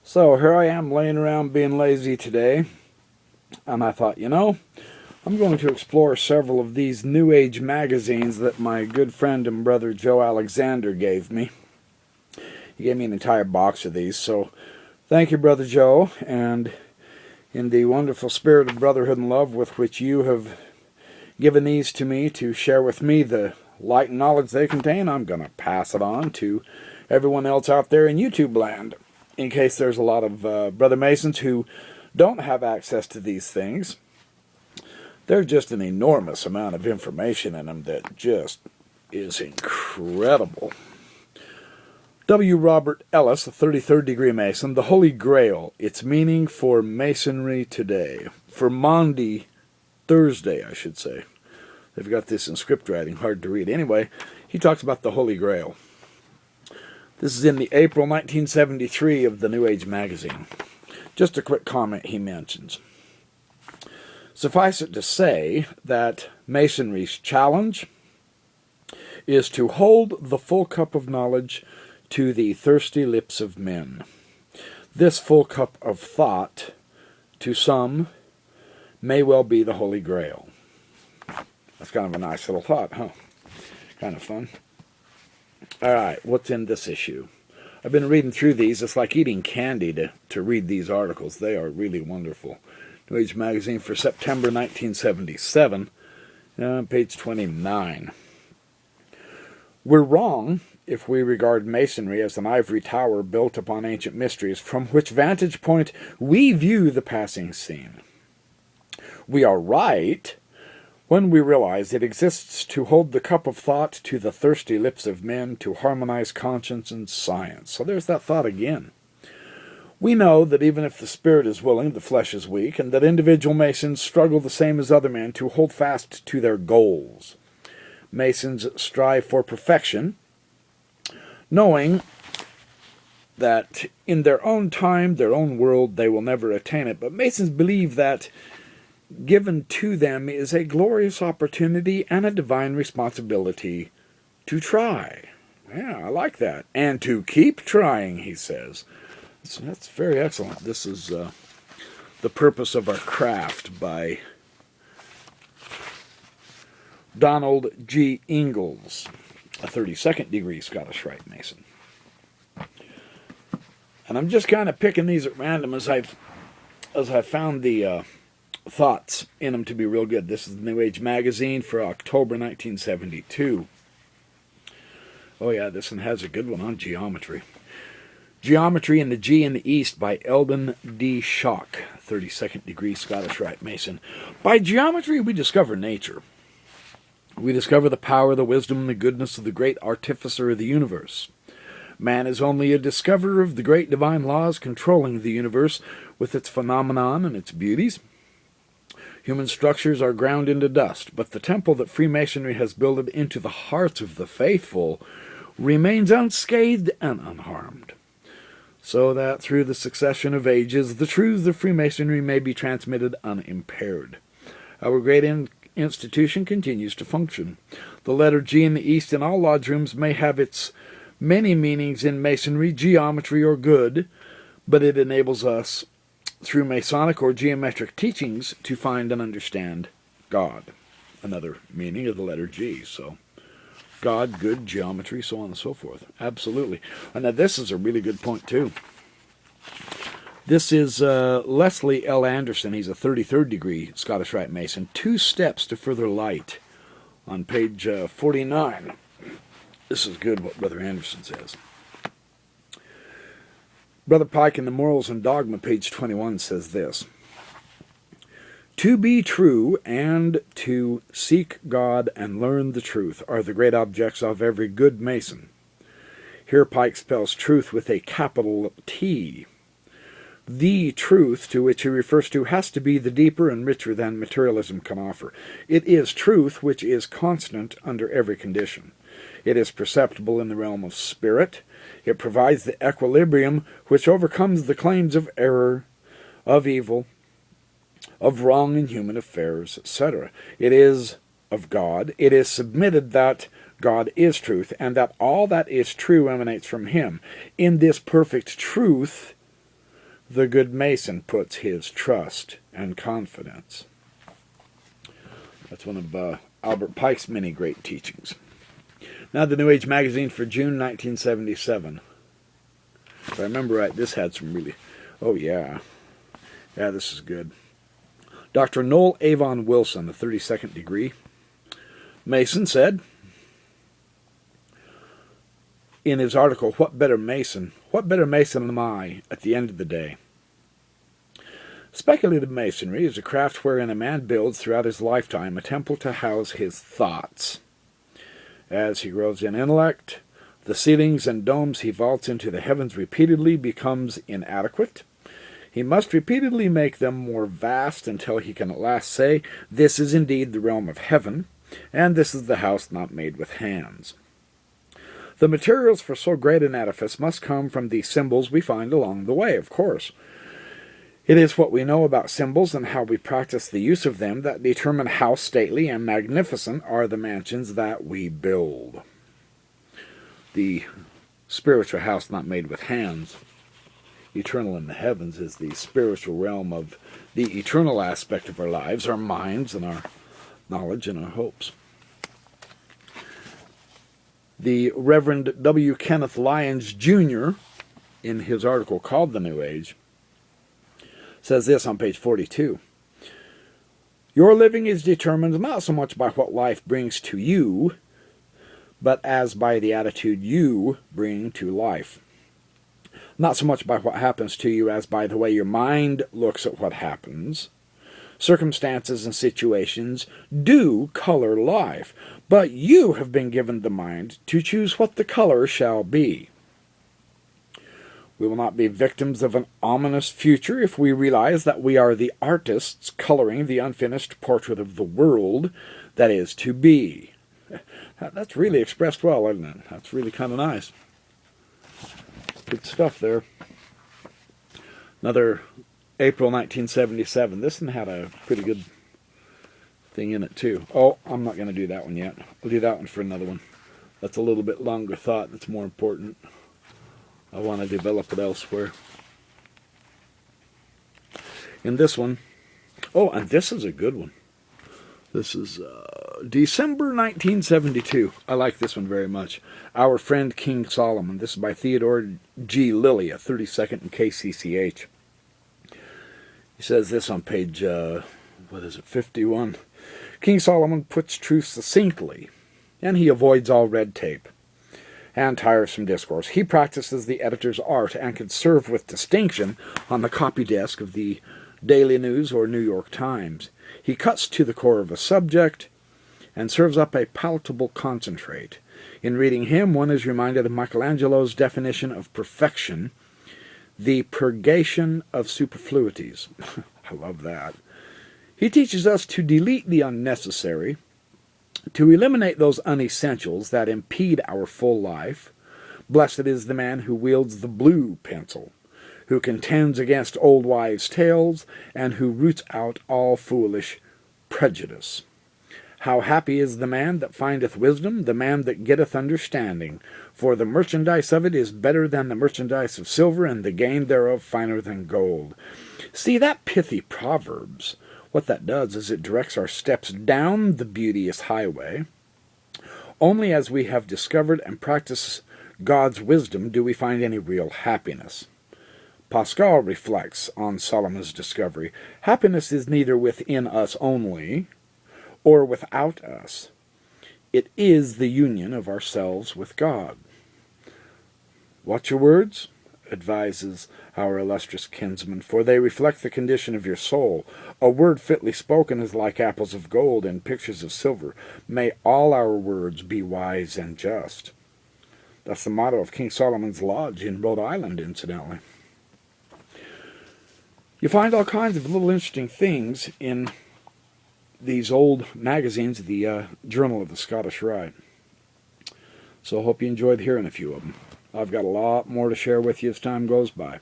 So here I am laying around being lazy today, and I thought, I'm going to explore several of these New Age magazines that my good friend and brother Joe Alexander gave me. He gave me an entire box of these, so thank you, Brother Joe, and in the wonderful spirit of brotherhood and love with which you have given these to me to share with me the light and knowledge they contain, I'm going to pass it on to everyone else out there in YouTube land, in case there's a lot of Brother Masons who don't have access to these things. There's just an enormous amount of information in them that just is incredible. W. Robert Ellis, a 33rd degree Mason, The Holy Grail, Its Meaning for Masonry Today. For Maundy, Thursday, I should say. They've got this in script writing, hard to read. Anyway, he talks about the Holy Grail. This is in the April 1973 of the New Age magazine. Just a quick comment he mentions. Suffice it to say that Masonry's challenge is to hold the full cup of knowledge to the thirsty lips of men. This full cup of thought, to some, may well be the Holy Grail. That's kind of a nice little thought, huh? Kind of fun. All right, what's in this issue? I've been reading through these. It's like eating candy to read these articles. They are really wonderful. New Age Magazine for September 1977, page 29. We're wrong if we regard Masonry as an ivory tower built upon ancient mysteries, from which vantage point we view the passing scene. We are right when we realize it exists to hold the cup of thought to the thirsty lips of men, to harmonize conscience and science. So there's that thought again. We know that even if the spirit is willing, the flesh is weak, and that individual Masons struggle the same as other men to hold fast to their goals. Masons strive for perfection, knowing that in their own time, their own world, they will never attain it. But Masons believe that given to them is a glorious opportunity and a divine responsibility to try. Yeah, I like that. And to keep trying, he says. So that's very excellent. This is The Purpose of Our Craft by Donald G. Ingalls, a 32nd degree Scottish Rite Mason. And I'm just kind of picking these at random as I've found the thoughts in them to be real good. This is the New Age Magazine for October 1972. Oh yeah, this one has a good one on geometry. Geometry in the G in the East by Eldon D. Schock, 32nd degree Scottish Rite Mason. By geometry we discover nature. We discover the power, the wisdom, and the goodness of the great artificer of the universe. Man is only a discoverer of the great divine laws controlling the universe with its phenomenon and its beauties. Human structures are ground into dust, but the temple that Freemasonry has builded into the hearts of the faithful remains unscathed and unharmed, so that through the succession of ages the truths of Freemasonry may be transmitted unimpaired. Our great institution continues to function. The letter G in the East in all lodge rooms may have its many meanings in Masonry, geometry, or good, but it enables us, through Masonic or geometric teachings, to find and understand God. Another meaning of the letter G. So, God, good, geometry, so on and so forth. Absolutely. And now this is a really good point, too. This is Leslie L. Anderson. He's a 33rd degree Scottish Rite Mason. 2 Steps to Further Light on page 49. This is good what Brother Anderson says. Brother Pike in the Morals and Dogma, page 21, says this. To be true and to seek God and learn the truth are the great objects of every good Mason. Here Pike spells truth with a capital T. The truth to which he refers to has to be the deeper and richer than materialism can offer. It is truth which is constant under every condition. It is perceptible in the realm of spirit. It provides the equilibrium which overcomes the claims of error, of evil, of wrong in human affairs, etc. It is of God. It is submitted that God is truth, and that all that is true emanates from Him. In this perfect truth, the good Mason puts his trust and confidence. That's one of Albert Pike's many great teachings. Now the New Age magazine for June 1977. If I remember right, this had some really... Oh, yeah. Yeah, this is good. Dr. Noel Avon Wilson, the 32nd degree. Mason said in his article, What better Mason am I at the end of the day? Speculative masonry is a craft wherein a man builds throughout his lifetime a temple to house his thoughts. As he grows in intellect, the ceilings and domes he vaults into the heavens repeatedly becomes inadequate. He must repeatedly make them more vast until he can at last say, This is indeed the realm of heaven, and this is the house not made with hands. The materials for so great an edifice must come from the symbols we find along the way, of course. It is what we know about symbols and how we practice the use of them that determine how stately and magnificent are the mansions that we build. The spiritual house not made with hands, eternal in the heavens, is the spiritual realm of the eternal aspect of our lives, our minds, and our knowledge and our hopes. The Reverend W. Kenneth Lyons, Jr., in his article called The New Age, says this on page 42. Your living is determined not so much by what life brings to you, but as by the attitude you bring to life. Not so much by what happens to you as by the way your mind looks at what happens. Circumstances and situations do color life, but you have been given the mind to choose what the color shall be. We will not be victims of an ominous future if we realize that we are the artists coloring the unfinished portrait of the world that is to be. That's really expressed well, isn't it? That's really kind of nice. Good stuff there. Another April 1977. This one had a pretty good thing in it too. Oh, I'm not going to do that one yet. I'll do that one for another one. That's a little bit longer thought. That's more important. I want to develop it elsewhere. In this one, oh, and this is a good one. This is December 1972. I like this one very much. Our Friend King Solomon. This is by Theodore G. Lilia, 32nd in KCCH. He says this on page, 51. King Solomon puts truth succinctly, and he avoids all red tape and tiresome discourse. He practices the editor's art and can serve with distinction on the copy desk of the Daily News or New York Times. He cuts to the core of a subject and serves up a palatable concentrate. In reading him, one is reminded of Michelangelo's definition of perfection, the purgation of superfluities. I love that. He teaches us to delete the unnecessary, to eliminate those unessentials that impede our full life. Blessed is the man who wields the blue pencil, who contends against old wives' tales, and who roots out all foolish prejudice. How happy is the man that findeth wisdom, the man that getteth understanding, for the merchandise of it is better than the merchandise of silver, and the gain thereof finer than gold. See, that pithy Proverbs, what that does is it directs our steps down the beauteous highway. Only as we have discovered and practiced God's wisdom do we find any real happiness. Pascal reflects on Solomon's discovery. Happiness is neither within us only, or without us. It is the union of ourselves with God. Watch your words, advises our illustrious kinsman, for they reflect the condition of your soul. A word fitly spoken is like apples of gold and pictures of silver. May all our words be wise and just. That's the motto of King Solomon's Lodge in Rhode Island, incidentally. You find all kinds of little interesting things in these old magazines, the Journal of the Scottish Rite. So I hope you enjoyed hearing a few of them. I've got a lot more to share with you as time goes by.